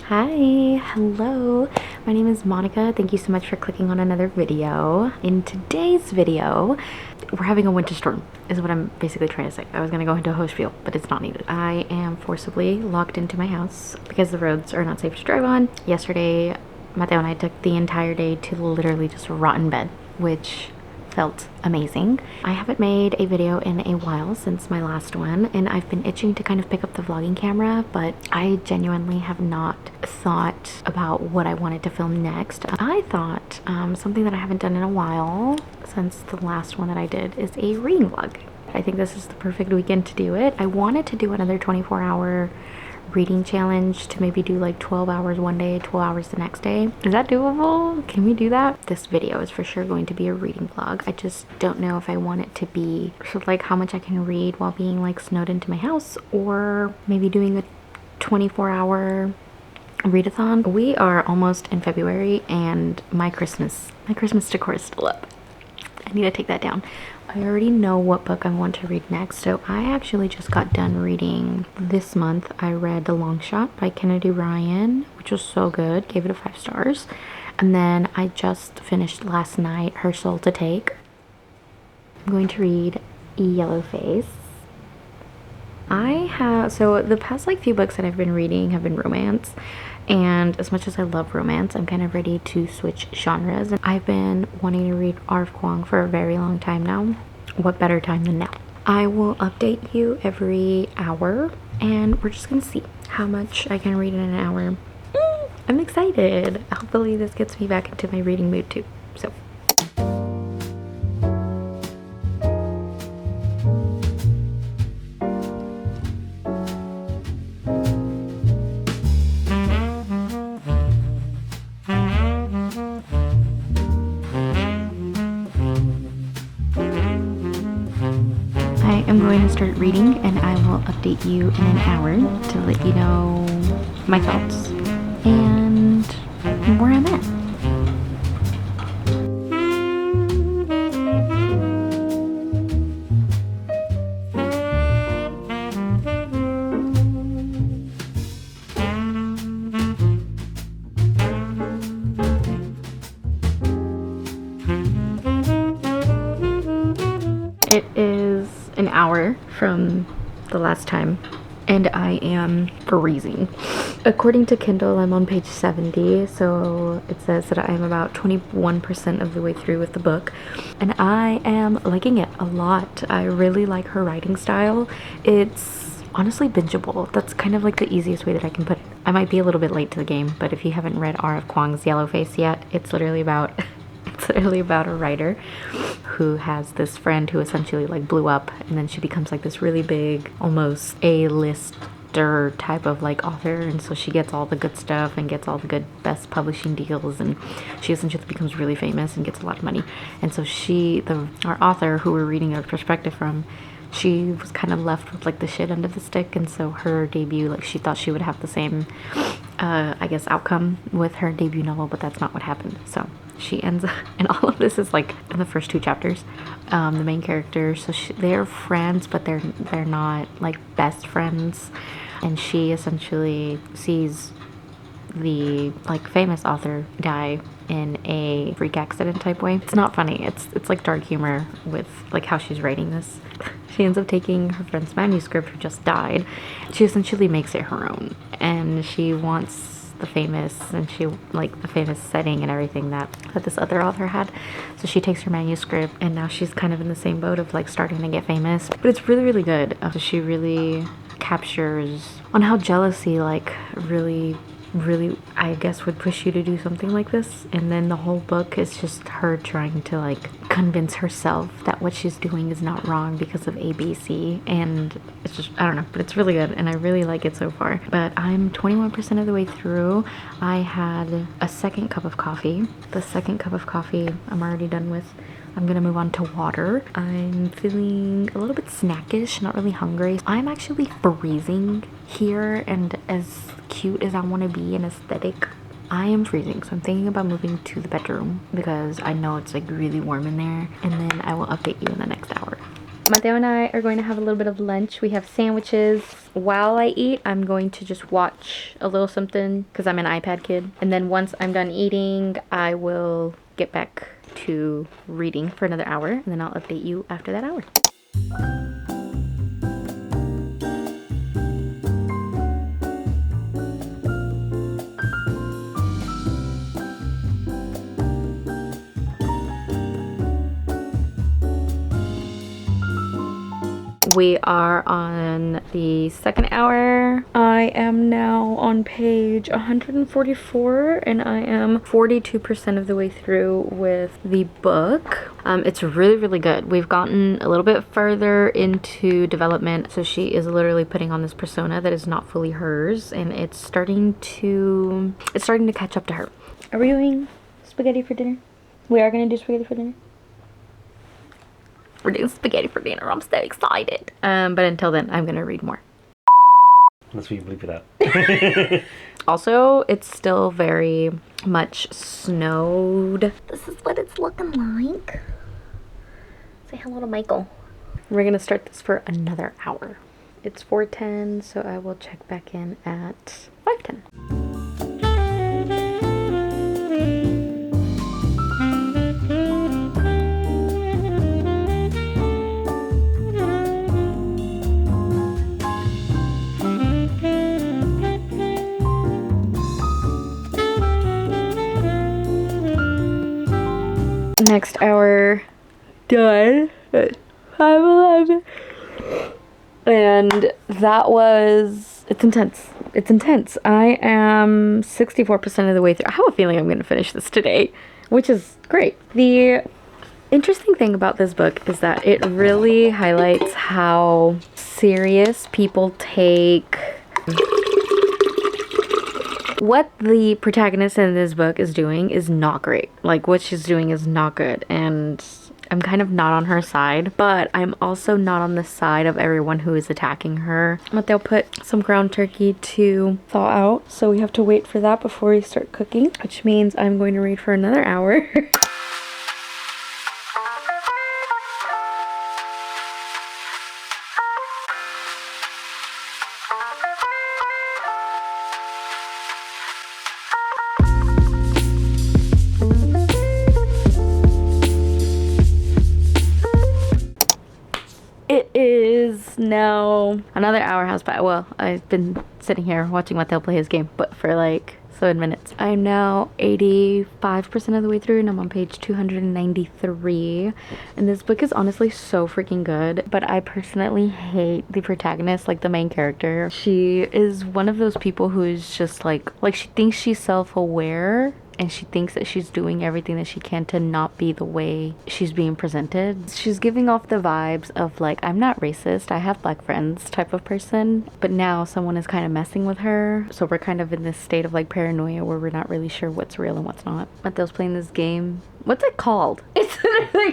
Hi, hello, my name is Monica. Thank you so much for clicking on another video. In today's video, we're having a winter storm is what I'm basically trying to say. I was gonna go into a hose spiel, but it's not needed. I am forcibly locked into my house because the roads are not safe to drive on. Yesterday, Mateo and I took the entire day to literally just rot in bed, which felt amazing. I haven't made a video in a while since my last one, and I've been itching to kind of pick up the vlogging camera, but I genuinely have not thought about what I wanted to film next. I thought something that I haven't done in a while since the last one that I did is a reading vlog. I think this is the perfect weekend to do it. I wanted to do another 24-hour reading challenge to maybe do like 12 hours one day, 12 hours the next day. Is that doable? Can we do that? This video is for sure going to be a reading vlog. I just don't know if I want it to be sort of like how much I can read while being like snowed into my house, or maybe doing a 24-hour readathon. We are almost in February and my Christmas decor is still up. I need to take that down. I already know what book I want to read next, so I actually just got done reading this month. I read The Long Shot by Kennedy Ryan, which was so good, gave it a 5 stars. And then I just finished last night Her Soul to Take. I'm going to read Yellowface. So the past like few books that I've been reading have been romance, and as much as I love romance, I'm kind of ready to switch genres. And I've been wanting to read R.F. Kuang for a very long time now. What better time than now? I will update you every hour, and we're just gonna see how much I can read in an hour. I'm excited. Hopefully this gets me back into my reading mood too. So I'm going to start reading, and I will update you in an hour to let you know my thoughts and where I'm at. It is an hour from the last time, and I am freezing. According to Kindle, I'm on page 70, so it says that I'm about 21% of the way through with the book, and I am liking it a lot. I really like her writing style. It's honestly bingeable. That's kind of like the easiest way that I can put it. I might be a little bit late to the game, but if you haven't read R.F. Kuang's Yellowface yet, it's literally about a writer who has this friend who essentially like blew up, and then she becomes like this really big, almost A-lister type of like author, and so she gets all the good stuff and gets all the good best publishing deals, and she essentially becomes really famous and gets a lot of money. And so our author, who we're reading a perspective from, she was kind of left with like the shit end of the stick, and so her debut, like she thought she would have the same I guess outcome with her debut novel, but that's not what happened. So she ends up, and all of this is like in the first 2 chapters. The main characters, so they're friends, but they're not like best friends, and she essentially sees the like famous author die in a freak accident type way. It's not funny. It's like dark humor with like how she's writing this. She ends up taking her friend's manuscript who just died. She essentially makes it her own, and she wants the famous setting and everything that this other author had. So she takes her manuscript, and now she's kind of in the same boat of like starting to get famous. But it's really, really good. She really captures on how jealousy like really I guess would push you to do something like this, and then the whole book is just her trying to like convince herself that what she's doing is not wrong because of ABC, and it's just, I don't know, but it's really good and I really like it so far. But I'm 21% of the way through. I had a second cup of coffee. The second cup of coffee I'm already done with. I'm gonna move on to water. I'm feeling a little bit snackish, not really hungry. I'm actually freezing here, and as cute as I want to be and aesthetic, I am freezing. So I'm thinking about moving to the bedroom because I know it's like really warm in there, and then I will update you in the next hour. Mateo and I are going to have a little bit of lunch. We have sandwiches. While I eat, I'm going to just watch a little something because I'm an iPad kid. And then once I'm done eating, I will get back to reading for another hour, and then I'll update you after that hour. We are on the second hour. I am now on page 144 and I am 42% of the way through with the book. It's really good. We've gotten a little bit further into development. So she is literally putting on this persona that is not fully hers, and it's starting to catch up to her. Are we doing spaghetti for dinner? We are gonna do spaghetti for dinner. We're doing spaghetti for dinner. I'm so excited. But until then, I'm gonna read more. Unless we bleep it out. Also, it's still very much snowed. This is what it's looking like. Say hello to Michael. We're gonna start this for another hour. It's 4:10, so I will check back in at 5:10. Next hour done at 5:11, and that was, it's intense. I am 64% of the way through. I have a feeling I'm gonna finish this today, which is great. The interesting thing about this book is that it really highlights how serious people take what the protagonist in this book is doing is not great. Like, what she's doing is not good, and I'm kind of not on her side, but I'm also not on the side of everyone who is attacking her. But they'll put some ground turkey to thaw out, so we have to wait for that before we start cooking, which means I'm going to read for another hour. It is now another hour has passed. Well, I've been sitting here watching Mateo play his game, but for like 7 minutes. I'm now 85% of the way through, and I'm on page 293. And this book is honestly so freaking good, but I personally hate the protagonist, like the main character. She is one of those people who is just like she thinks she's self-aware, and she thinks that she's doing everything that she can to not be the way she's being presented. She's giving off the vibes of like, I'm not racist, I have black friends type of person, but now someone is kind of messing with her. So we're kind of in this state of like paranoia where we're not really sure what's real and what's not. Mateo's playing this game. What's it called? It's literally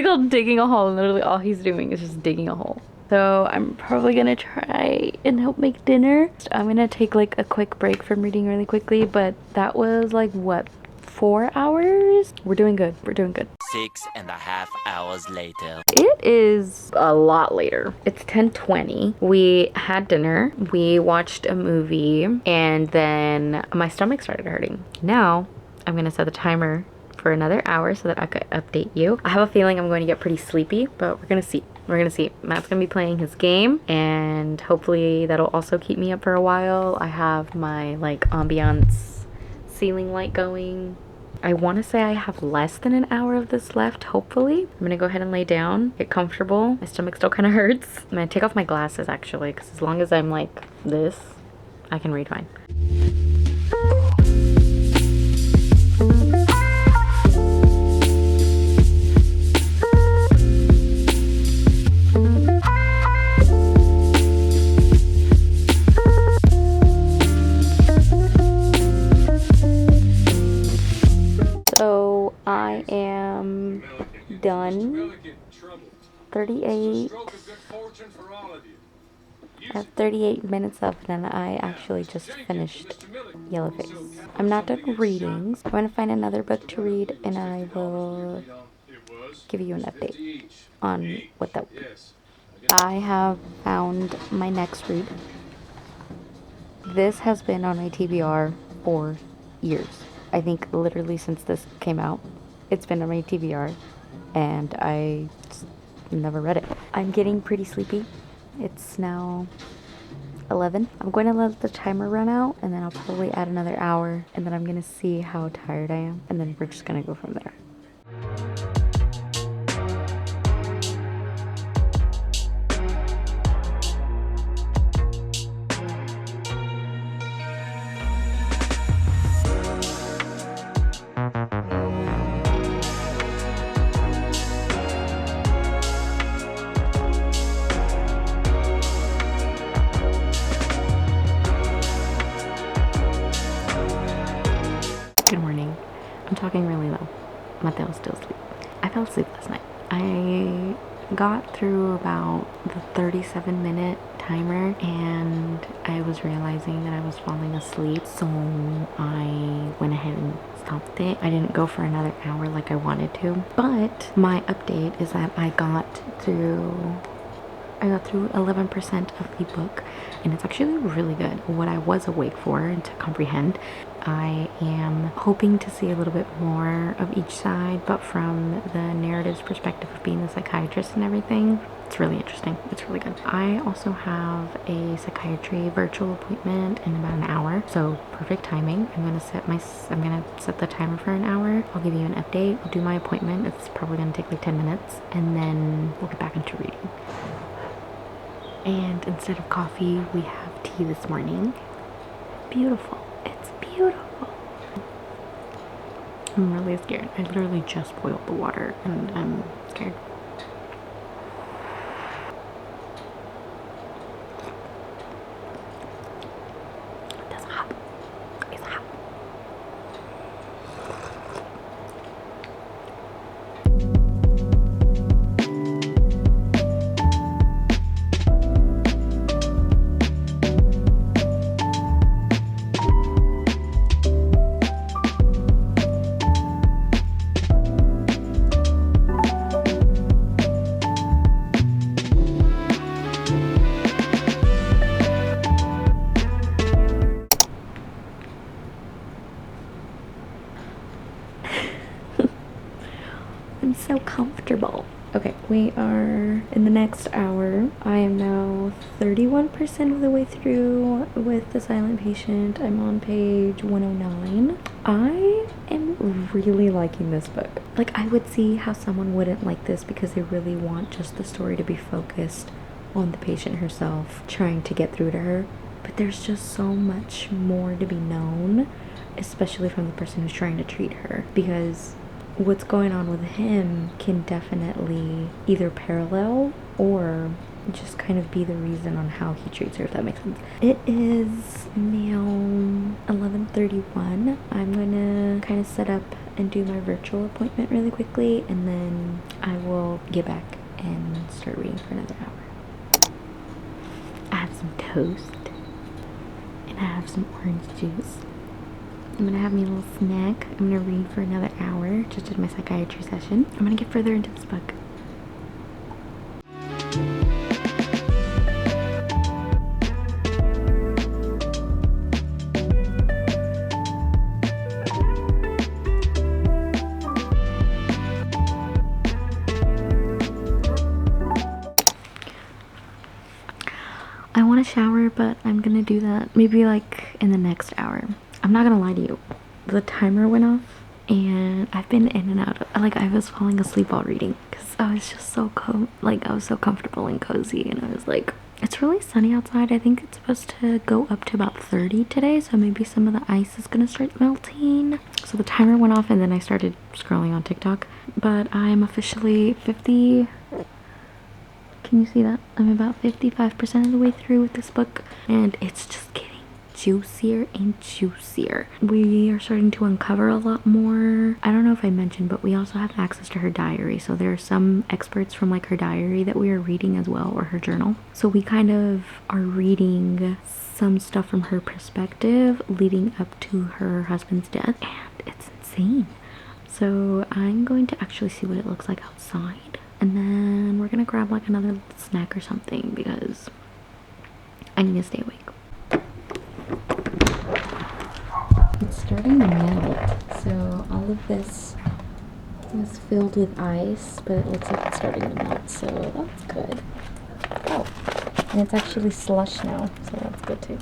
called digging a hole, and literally all he's doing is just digging a hole. So I'm probably gonna try and help make dinner. I'm gonna take like a quick break from reading really quickly, but that was like, what, 4 hours? We're doing good. We're doing good. 6.5 hours later. It is a lot later. It's 10:20. We had dinner, we watched a movie, and then my stomach started hurting. Now I'm gonna set the timer for another hour so that I could update you. I have a feeling I'm going to get pretty sleepy, but we're gonna see. We're gonna see. Matt's gonna be playing his game, and hopefully that'll also keep me up for a while. I have my like ambiance ceiling light going. I want to say I have less than an hour of this left, hopefully. I'm gonna go ahead and lay down, get comfortable. My stomach still kind of hurts. I'm gonna take off my glasses actually, because as long as I'm like this, I can read fine. So I am done. 38. I have 38 minutes left, and I actually just finished Yellowface. I'm not done reading. So I'm gonna find another book to read, and I will give you an update on what that. I have found my next read. This has been on my TBR for years. I think literally since this came out, it's been on my TBR, and I just never read it. I'm getting pretty sleepy. It's now 11. I'm going to let the timer run out, and then I'll probably add another hour, and then I'm going to see how tired I am, and then we're just going to go from there. Good morning. I'm talking really low. Mateo's still asleep. I fell asleep last night. I got through about the 37-minute timer, and I was realizing that I was falling asleep, so I went ahead and stopped it. I didn't go for another hour like I wanted to, but my update is that I got through 11% of the book, and it's actually really good. What I was awake for and to comprehend, I am hoping to see a little bit more of each side, but from the narrative's perspective of being a psychiatrist and everything, it's really interesting. It's really good. I also have a psychiatry virtual appointment in about an hour, so perfect timing. I'm gonna set the timer for an hour. I'll give you an update. I'll do my appointment. It's probably gonna take like 10 minutes, and then we'll get back into reading. And instead of coffee, we have tea this morning. Beautiful. It's beautiful. I'm really scared. I literally just boiled the water, and I'm scared. It's hot. It's hot. I'm so comfortable. Okay, we are in the next hour. I am now 31% of the way through with The Silent Patient. I'm on page 109. I am really liking this book. Like, I would see how someone wouldn't like this because they really want just the story to be focused on the patient herself, trying to get through to her. But there's just so much more to be known, especially from the person who's trying to treat her, because what's going on with him can definitely either parallel or just kind of be the reason on how he treats her, if that makes sense. It is now 11:31. I'm gonna kind of set up and do my virtual appointment really quickly, and then I will get back and start reading for another hour. I have some toast, and I have some orange juice. I'm gonna have me a little snack. I'm gonna read for another hour, just did my psychiatry session. I'm gonna get further into this book. I want to shower, but I'm gonna do that maybe like in the next hour. I'm not gonna lie to you, the timer went off and I've been in and out of, like, I was falling asleep while reading because I was just so I was so comfortable and cozy, and I was like, it's really sunny outside. I think it's supposed to go up to about 30 today, so maybe some of the ice is gonna start melting. So the timer went off and then I started scrolling on TikTok, but I'm officially 50. Can you see that? I'm about 55% of the way through with this book, and it's just getting juicier and juicier. We are starting to uncover a lot more. I don't know if I mentioned, but we also have access to her diary, so there are some experts from like her diary that we are reading as well, or her journal. So we kind of are reading some stuff from her perspective leading up to her husband's death, and it's insane. So I'm going to actually see what it looks like outside, and then we're gonna grab like another little snack or something because I need to stay awake. It's starting to melt, so all of this was filled with ice, but it looks like it's starting to melt, so that's good. Oh, and it's actually slush now, so that's good too.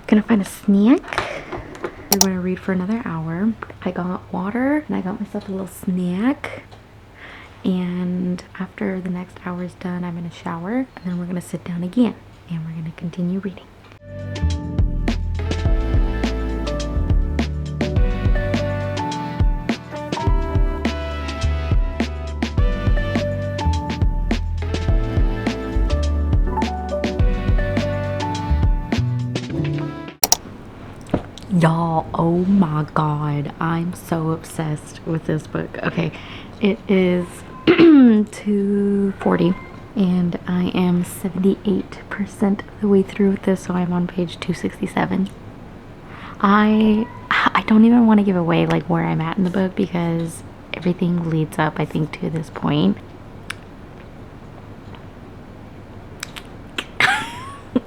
Gonna find a snack. We're gonna read for another hour. I got water and I got myself a little snack. And after the next hour is done, I'm gonna shower and then we're gonna sit down again and we're gonna continue reading. Y'all, oh my god, I'm so obsessed with this book. Okay, it is 2:40 and I am 78% of the way through with this, so I'm on page 267. I don't even want to give away like where I'm at in the book because everything leads up, I think, to this point.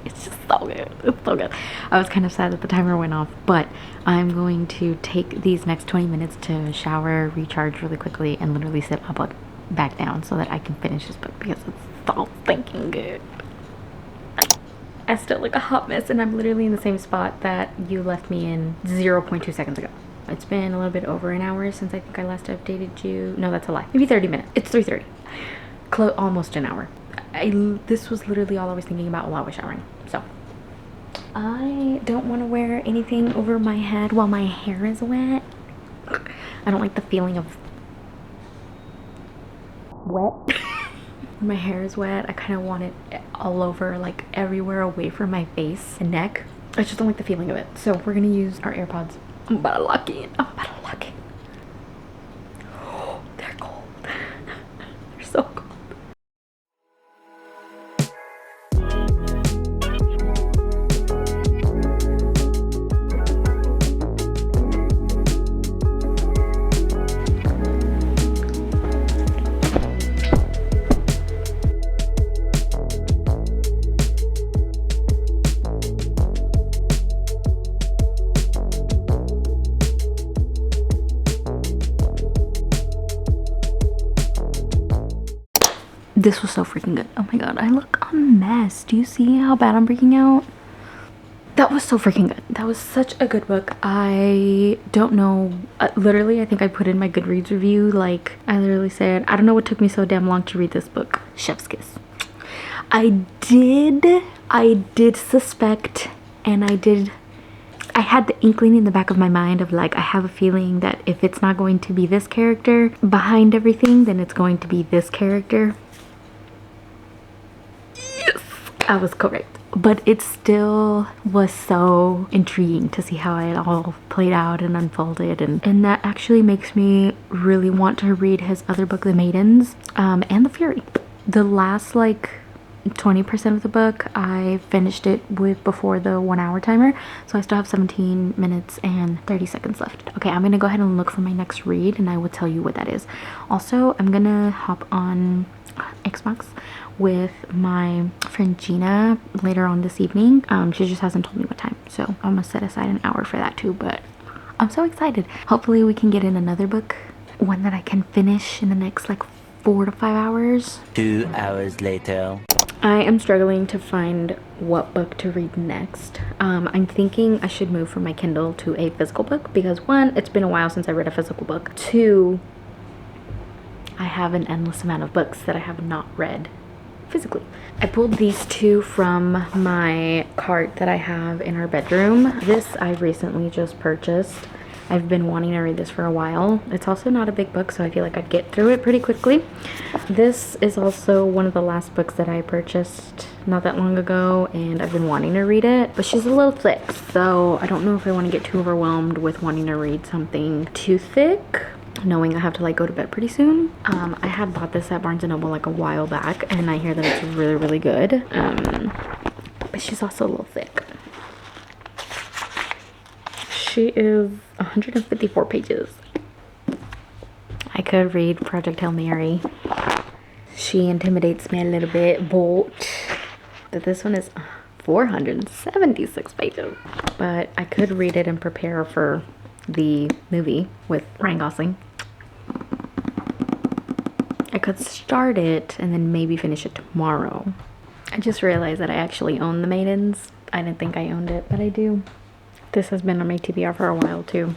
It's just so good. It's so good. I was kind of sad that the timer went off, but I'm going to take these next 20 minutes to shower, recharge really quickly, and literally sit my butt back down so that I can finish this book because it's so thinking good. I still look a hot mess and I'm literally in the same spot that you left me in 0.2 seconds ago. It's been a little bit over an hour since I think I last updated you. No, that's a lie. Maybe 30 minutes. It's 3:30. Almost an hour. This was literally all I was thinking about while I was showering. So I don't want to wear anything over my head while my hair is wet. I don't like the feeling of wet. My hair is wet. I kind of want it all over, like everywhere away from my face and neck. I just don't like the feeling of it. So we're gonna use our AirPods. I'm about to lock in. I'm about to lock in. Oh, they're cold. They're so cold. This was so freaking good. Oh my god, I look a mess. Do you see how bad I'm freaking out? That was so freaking good. That was such a good book. I don't know. Literally, I think I put in my Goodreads review. Like, I literally said, I don't know what took me so damn long to read this book. Chef's kiss. I did suspect, and I had the inkling in the back of my mind of like, I have a feeling that if it's not going to be this character behind everything, then it's going to be this character. I was correct, but it still was so intriguing to see how it all played out and unfolded, and that actually makes me really want to read his other book, The Maidens, and The Fury. The last like 20% of the book I finished it with before the 1 hour timer, so I still have 17 minutes and 30 seconds left. Okay, I'm gonna go ahead and look for my next read and I will tell you what that is. Also, I'm gonna hop on Xbox with my friend Gina later on this evening. She just hasn't told me what time, so I'm gonna set aside an hour for that too, but I'm so excited. Hopefully we can get in another book, one that I can finish in the next like 4 to 5 hours. 2 hours later. I am struggling to find what book to read next. I'm thinking I should move from my Kindle to a physical book because 1, it's been a while since I read a physical book. 2, I have an endless amount of books that I have not read physically. I pulled these 2 from my cart that I have in our bedroom. This I recently just purchased. I've been wanting to read this for a while. It's also not a big book, so I feel like I'd get through it pretty quickly. This is also one of the last books that I purchased not that long ago, and I've been wanting to read it, but she's a little thick, so I don't know if I want to get too overwhelmed with wanting to read something too thick, knowing I have to like go to bed pretty soon. I had bought this at Barnes & Noble like a while back, and I hear that it's really, really good, but she's also a little thick. She is 154 pages. I could read Project Hail Mary. She intimidates me a little bit, but this one is 476 pages. But I could read it and prepare for the movie with Ryan Gosling. I could start it and then maybe finish it tomorrow. I just realized that I actually own The Maidens. I didn't think I owned it, but I do. This has been on my TBR for a while too.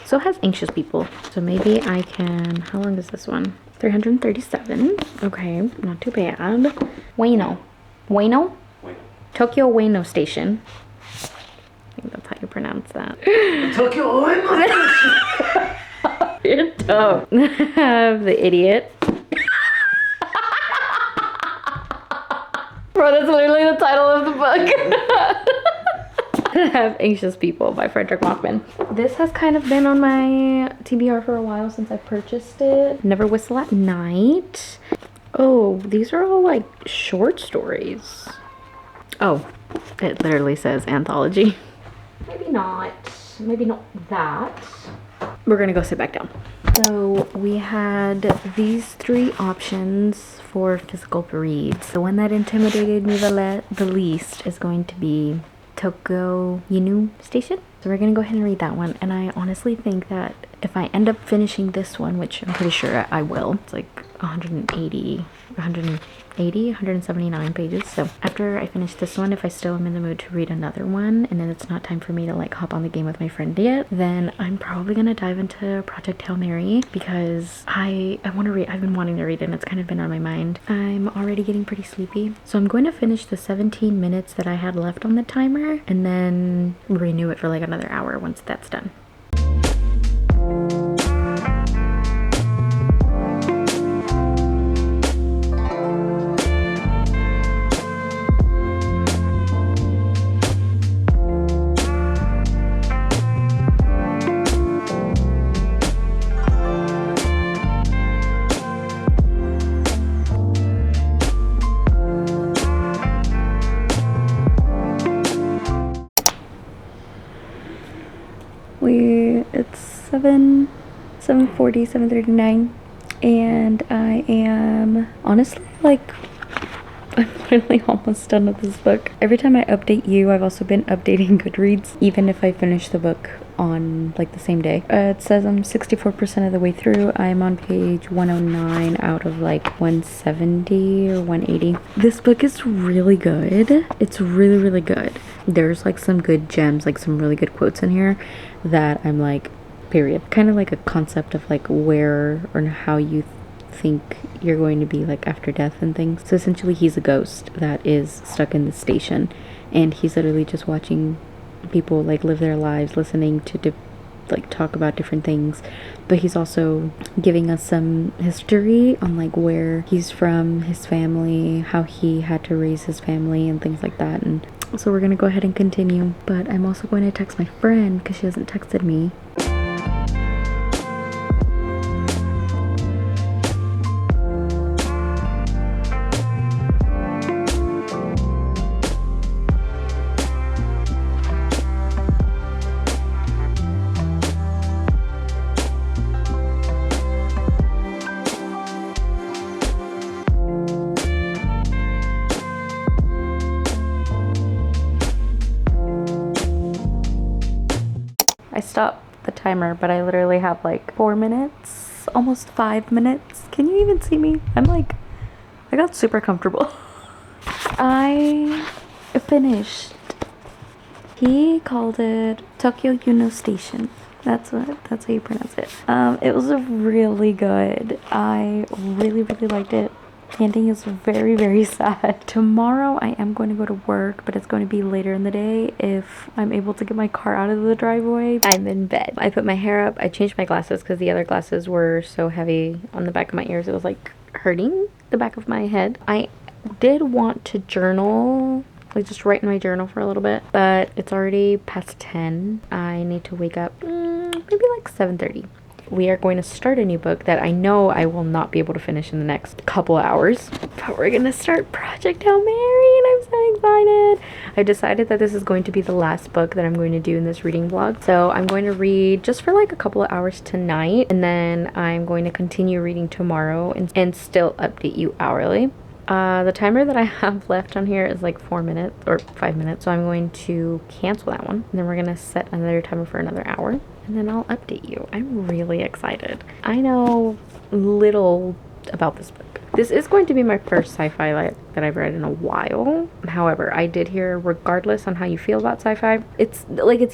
So has Anxious People. So maybe I can, how long is this one? 337. Okay, not too bad. Ueno. Tokyo Ueno Station. I think that's how you pronounce that. Tokyo Ueno. You're dumb. The Idiot. Bro, that's literally the title of the book. I have Anxious People by Frederick Mockman. This has kind of been on my TBR for a while since I purchased it. Never Whistle at Night. Oh, these are all like short stories. Oh, it literally says anthology. Maybe not that. We're gonna go sit back down. So we had these 3 options for physical reads. The one that intimidated me the least is going to be Tokyo Ueno Station. So we're gonna go ahead and read that one. And I honestly think that if I end up finishing this one, which I'm pretty sure I will, it's like 179 pages. So after I finish this one, if I still am in the mood to read another one and then it's not time for me to like hop on the game with my friend yet, then I'm probably gonna dive into Project Hail Mary because I want to read. I've been wanting to read it and it's kind of been on my mind. I'm already getting pretty sleepy, so I'm going to finish the 17 minutes that I had left on the timer and then renew it for like another hour once that's done. It's 7:40, 7:39, and I am honestly like, I'm literally almost done with this book. Every time I update you, I've also been updating Goodreads, even if I finish the book on like the same day. It says I'm 64% of the way through. I'm on page 109 out of like 170 or 180. This book is really good. It's really, really good. There's like some good gems, like some really good quotes in here that I'm like, period. Kind of like a concept of like where or how you think you're going to be like after death and things. So essentially he's a ghost that is stuck in the station and he's literally just watching people like live their lives, listening to like talk about different things, but he's also giving us some history on like where he's from, his family, how he had to raise his family and things like that. And so we're gonna go ahead and continue, but I'm also going to text my friend because she hasn't texted me. I stopped the timer, but I literally have like 4 minutes, almost 5 minutes. Can you even see me? I'm like, I got super comfortable. I finished. He called it Tokyo Ueno Station. That's how you pronounce it. It was really good. I really, really liked it. The ending is very, very sad. Tomorrow I am going to go to work, but it's going to be later in the day if I'm able to get my car out of the driveway. I'm in bed. I put my hair up. I changed my glasses because the other glasses were so heavy on the back of my ears. It was like hurting the back of my head. I did want to journal, like just write in my journal for a little bit, but it's already past 10. I need to wake up maybe like 7:30. We are going to start a new book that I know I will not be able to finish in the next couple of hours, but we're gonna start Project Hail Mary and I'm so excited. I decided that this is going to be the last book that I'm going to do in this reading vlog. So I'm going to read just for like a couple of hours tonight, and then I'm going to continue reading tomorrow and still update you hourly. The timer that I have left on here is like 4 minutes or 5 minutes, so I'm going to cancel that one, and then we're gonna set another timer for another hour, and then I'll update you. I'm really excited. I know little about this book. This is going to be my first sci-fi that I've read in a while. However, I did hear, regardless on how you feel about sci-fi, it's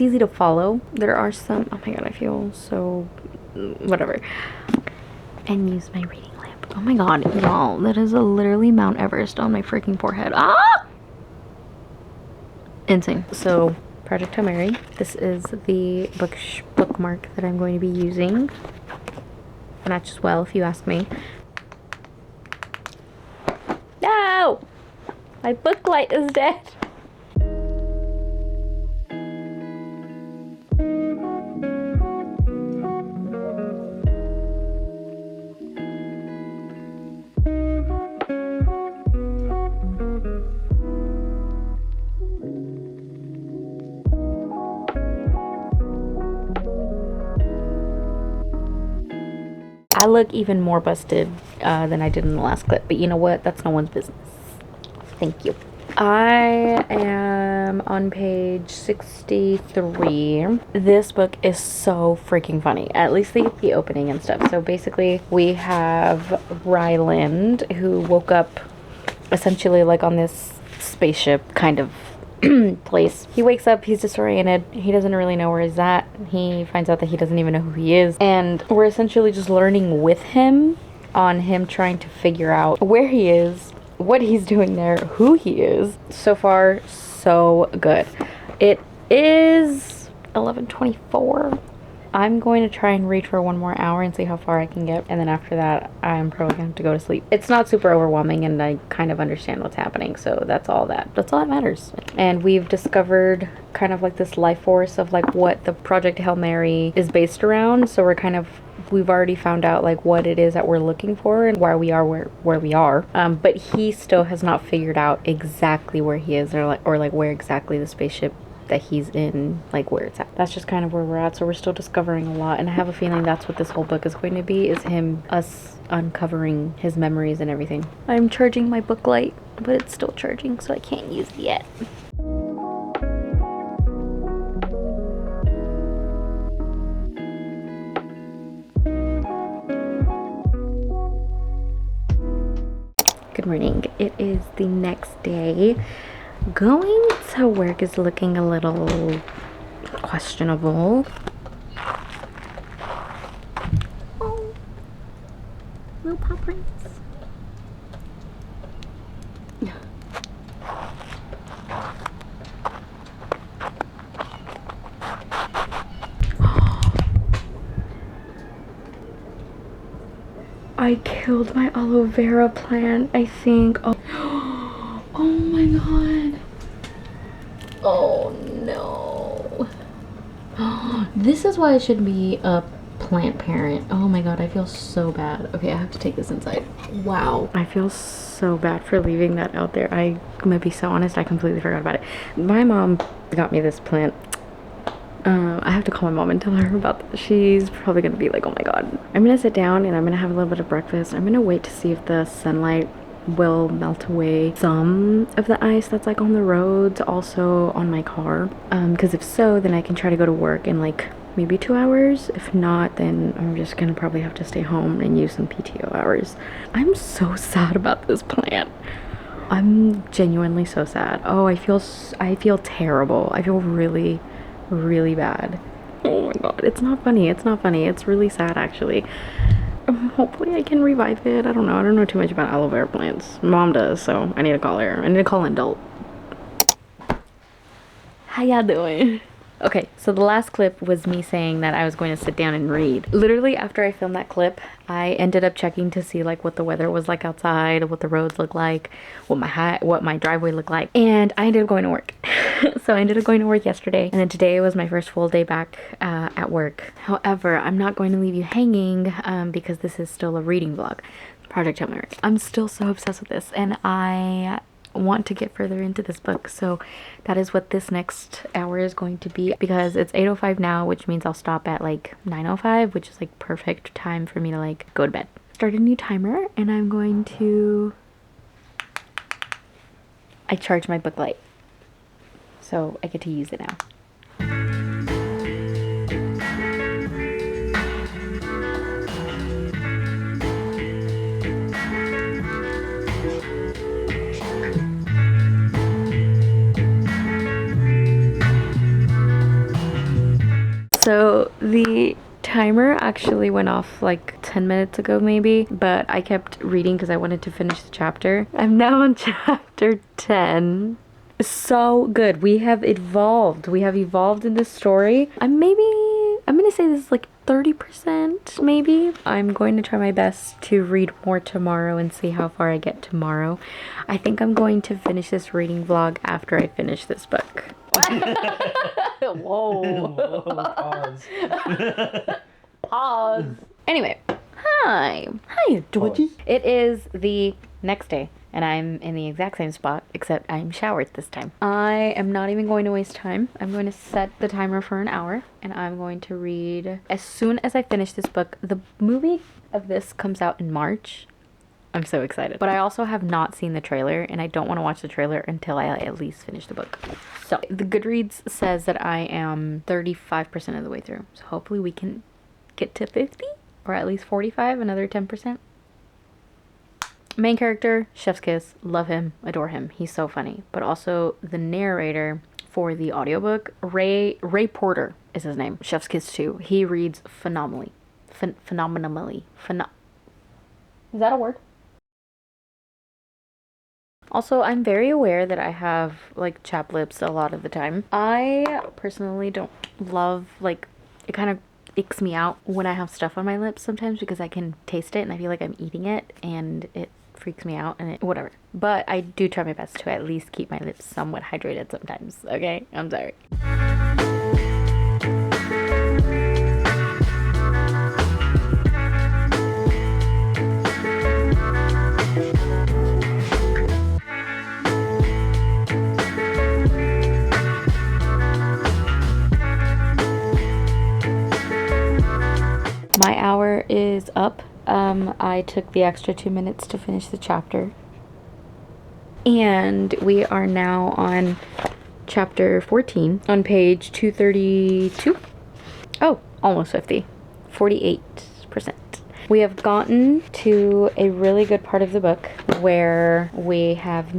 easy to follow. There are some, oh my god, I feel so whatever. And use my reading lamp. Oh my god, y'all, that is literally Mount Everest on my freaking forehead. Ah! Insane. So, Project Hail Mary. This is the bookmark that I'm going to be using. Matches well, if you ask me. No! My book light is dead. I look even more busted than I did in the last clip, but you know what? That's no one's business. Thank you. I am on page 63. This book is so freaking funny, at least the opening and stuff. So basically we have Ryland, who woke up essentially like on this spaceship kind of place. He wakes up, he's disoriented, he doesn't really know where he's at. He finds out that he doesn't even know who he is, and we're essentially just learning with him on him trying to figure out where he is, what he's doing there, who he is. So far, so good. It is 11:24. I'm going to try and read for one more hour and see how far I can get, and then after that I'm probably gonna have to go to sleep. It's not super overwhelming, and I kind of understand what's happening, so that's all that matters. And we've discovered kind of like this life force of like what the Project Hail Mary is based around, so we've already found out like what it is that we're looking for and why we are where we are, but he still has not figured out exactly where he is, or where exactly the spaceship that he's in, like where it's at. That's just kind of where we're at, so we're still discovering a lot, and I have a feeling that's what this whole book is going to be, is us uncovering his memories and everything. I'm charging my book light, but it's still charging, so I can't use it yet. Good morning. It is the next day. Going to work is looking a little questionable. Oh, little paw prints. I killed my aloe vera plant, I think. Oh, oh my god. Oh no. This is why I should be a plant parent. Oh my god, I feel so bad. Okay, I have to take this inside. Wow. I feel so bad for leaving that out there. I'm gonna be so honest, I completely forgot about it. My mom got me this plant. I have to call my mom and tell her about this. She's probably gonna be like, oh my god. I'm gonna sit down and I'm gonna have a little bit of breakfast. I'm gonna wait to see if the sunlight will melt away some of the ice that's like on the roads, also on my car, because if so, then I can try to go to work in like maybe 2 hours. If not, then I'm just gonna probably have to stay home and use some PTO hours. I'm so sad about this plant. I'm genuinely so sad. Oh, I feel terrible. I feel really bad. Oh my god, it's not funny. It's really sad, actually. Hopefully I can revive it. I don't know too much about aloe vera plants. Mom does, so I need to call her. I need to call an adult. How y'all doing? Okay, so the last clip was me saying that I was going to sit down and read. Literally after I filmed that clip, I ended up checking to see like what the weather was like outside, what the roads look like, what my driveway looked like, and I ended up going to work. So I ended up going to work yesterday, and then today was my first full day back at work. However, I'm not going to leave you hanging because this is still a reading vlog. Project Hail Mary. I'm still so obsessed with this, and I want to get further into this book. So that is what this next hour is going to be, because it's 8:05 now, which means I'll stop at like 9:05, which is like perfect time for me to like go to bed. Start a new timer, and I'm going to... I charge my book light, so I get to use it now. So the timer actually went off like 10 minutes ago maybe, but I kept reading because I wanted to finish the chapter. I'm now on chapter 10. So good. We have evolved. We have evolved in this story. I'm gonna say this is like 30% maybe. I'm going to try my best to read more tomorrow and see how far I get tomorrow. I think I'm going to finish this reading vlog after I finish this book. Whoa. Pause. Pause. Anyway, hi, Georgie. It is the next day, and I'm in the exact same spot, except I'm showered this time. I am not even going to waste time. I'm going to set the timer for an hour, and I'm going to read as soon as I finish this book. The movie of this comes out in March. I'm so excited. But I also have not seen the trailer, and I don't want to watch the trailer until I at least finish the book. So, the Goodreads says that I am 35% of the way through. So hopefully we can get to 50, or at least 45, another 10%. Main character, chef's kiss, love him, adore him. He's so funny. But also the narrator for the audiobook, Ray Porter is his name. Chef's kiss 2. He reads phenomenally. Phenomenally. Is that a word? Also, I'm very aware that I have like chapped lips a lot of the time. I personally don't love, like, it kind of icks me out when I have stuff on my lips sometimes, because I can taste it and I feel like I'm eating it, and it freaks me out, and it whatever. But I do try my best to at least keep my lips somewhat hydrated sometimes, okay? I'm sorry. My hour is up. I took the extra 2 minutes to finish the chapter. And we are now on chapter 14 on page 232. Oh, almost 50. 48%. We have gotten to a really good part of the book where we have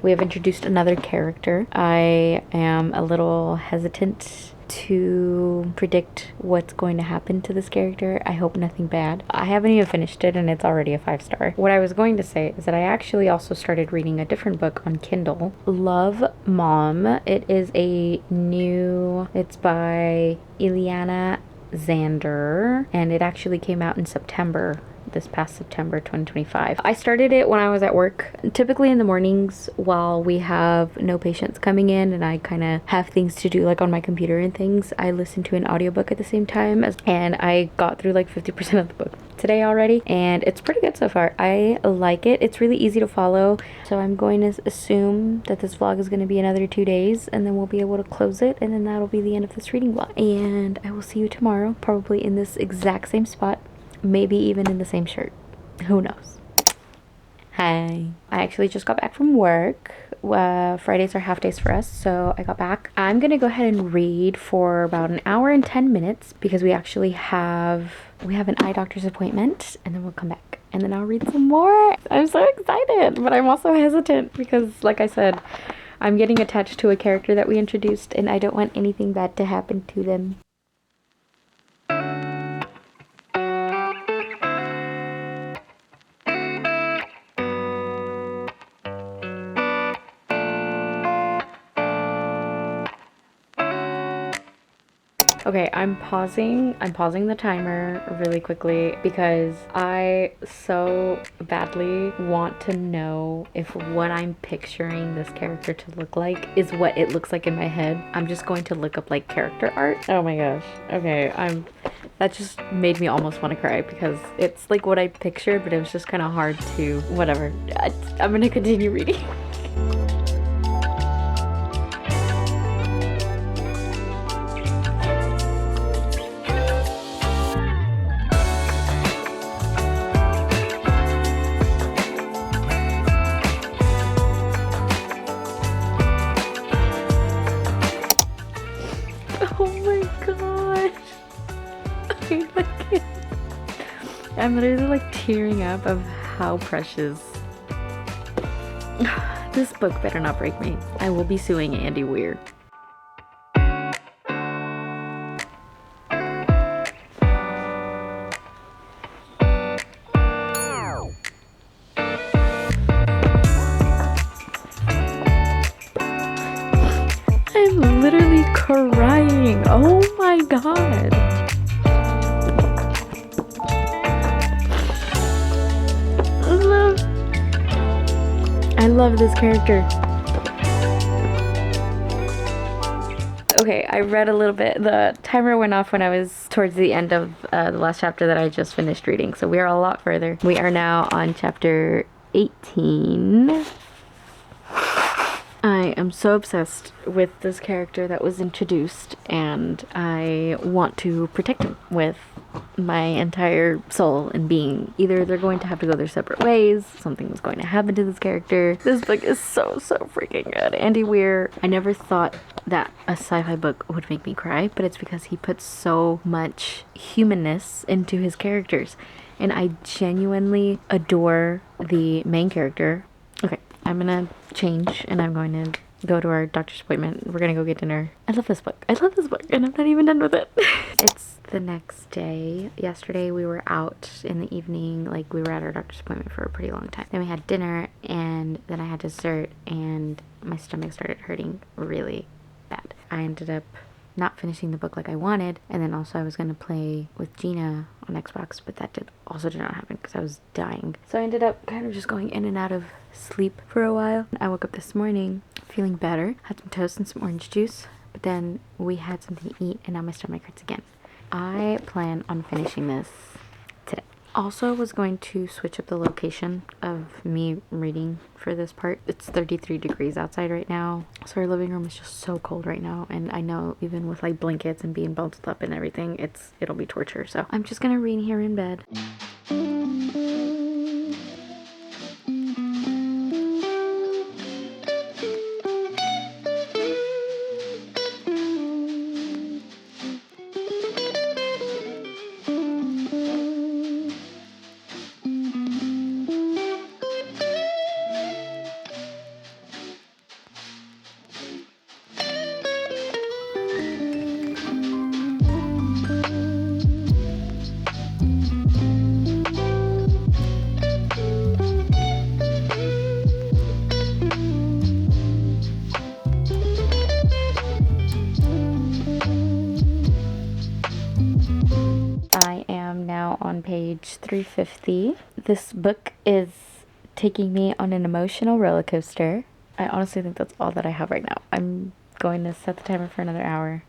introduced another character. I am a little hesitant to predict what's going to happen to this character. I hope nothing bad. I haven't even finished it, and it's already a 5-star. What I was going to say is that I actually also started reading a different book on Kindle. Love Mom. It's by Ileana Xander, and it actually came out in September, this past September 2025. I started it when I was at work, typically in the mornings while we have no patients coming in and I kind of have things to do like on my computer and things. I listen to an audiobook at the same time, and I got through like 50% of the book today already, and it's pretty good so far. I like it. It's really easy to follow, so I'm going to assume that this vlog is going to be another 2 days, and then we'll be able to close it, and then that'll be the end of this reading vlog. And I will see you tomorrow, probably in this exact same spot, maybe even in the same shirt. Who knows? Hi. I actually just got back from work. Fridays are half days for us, so I got back. I'm gonna go ahead and read for about an hour and 10 minutes because we actually have an eye doctor's appointment, and then we'll come back and then I'll read some more. I'm so excited, but I'm also hesitant because, like I said, I'm getting attached to a character that we introduced, and I don't want anything bad to happen to them. Okay, I'm pausing the timer really quickly because I so badly want to know if what I'm picturing this character to look like is what it looks like in my head. I'm just going to look up like character art. Oh my gosh. Okay, that just made me almost want to cry because it's like what I pictured, but it was just kind of hard to whatever. I'm gonna continue reading. Oh my gosh. I like it. I'm literally like tearing up of how precious. This book better not break me. I will be suing Andy Weir. I'm literally crying. Oh my god. I love this character. Okay, I read a little bit. The timer went off when I was towards the end of the last chapter that I just finished reading, so we are a lot further. We are now on chapter 18. I am so obsessed with this character that was introduced, and I want to protect him with my entire soul and being. Either they're going to have to go their separate ways, something is going to happen to this character. This book is so freaking good. Andy Weir, I never thought that a sci-fi book would make me cry, but it's because he puts so much humanness into his characters, and I genuinely adore the main character. Okay, I'm gonna change and I'm going to go to our doctor's appointment. We're gonna go get dinner. I love this book, and I'm not even done with it. It's the next day. Yesterday we were out in the evening, like we were at our doctor's appointment for a pretty long time. Then we had dinner, and then I had dessert, and my stomach started hurting really bad. I ended up not finishing the book like I wanted, and then also I was going to play with Gina on Xbox, but that also did not happen because I was dying. So I ended up kind of just going in and out of sleep for a while. I woke up this morning feeling better, had some toast and some orange juice, but then we had something to eat and now my stomach hurts again. I plan on finishing this today. Also was going to switch up the location of me reading for this part. It's 33 degrees outside right now, so our living room is just so cold right now, and I know even with like blankets and being bundled up and everything, it'll be torture. So I'm just gonna read here in bed. On page 350. This book is taking me on an emotional roller coaster. I honestly think that's all that I have right now. I'm going to set the timer for another hour.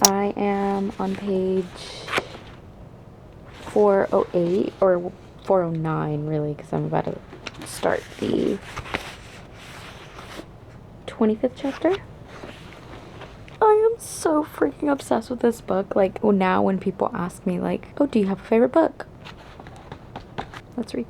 I am on page 408 or 409 really, because I'm about to start the 25th chapter. I am so freaking obsessed with this book. Like, now when people ask me like, oh, do you have a favorite book? Let's read.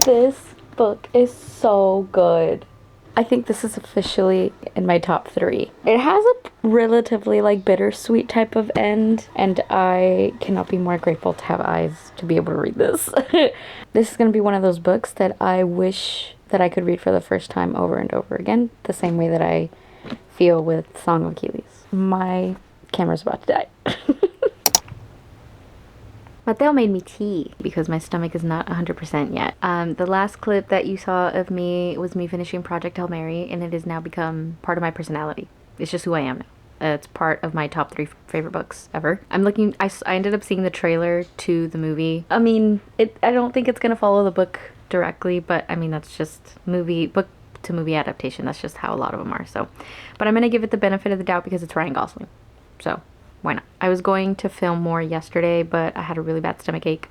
This book is so good. I think this is officially in my top 3. It has a relatively like bittersweet type of end, and I cannot be more grateful to have eyes to be able to read this. This is going to be one of those books that I wish that I could read for the first time over and over again, the same way that I feel with Song of Achilles. My camera's about to die. Mateo made me tea because my stomach is not 100% yet. The last clip that you saw of me was me finishing Project Hail Mary, and it has now become part of my personality. It's just who I am now. It's part of my top 3 favorite books ever. I ended up seeing the trailer to the movie. I mean, I don't think it's gonna follow the book directly, but I mean, that's just book to movie adaptation. That's just how a lot of them are. So, but I'm gonna give it the benefit of the doubt because it's Ryan Gosling. So why not? I was going to film more yesterday, but I had a really bad stomach ache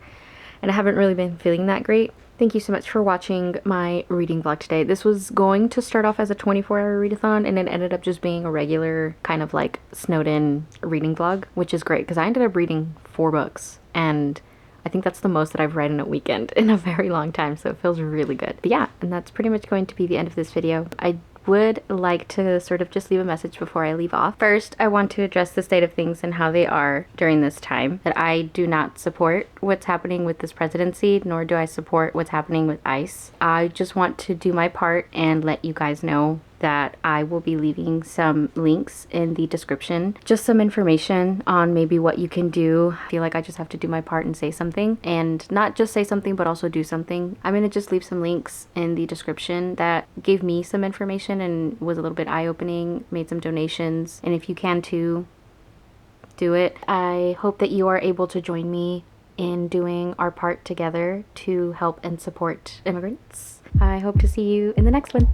and I haven't really been feeling that great. Thank you so much for watching my reading vlog today. This was going to start off as a 24-hour readathon, and it ended up just being a regular kind of like snowed in reading vlog, which is great because I ended up reading 4 books, and I think that's the most that I've read in a weekend in a very long time, so it feels really good. But yeah, and that's pretty much going to be the end of this video. I would like to sort of just leave a message before I leave off. First, I want to address the state of things and how they are during this time. That I do not support what's happening with this presidency, nor do I support what's happening with ICE. I just want to do my part and let you guys know that I will be leaving some links in the description. Just some information on maybe what you can do. I feel like I just have to do my part and say something. And not just say something, but also do something. I'm gonna just leave some links in the description that gave me some information and was a little bit eye-opening, made some donations. And if you can too, do it. I hope that you are able to join me in doing our part together to help and support immigrants. I hope to see you in the next one.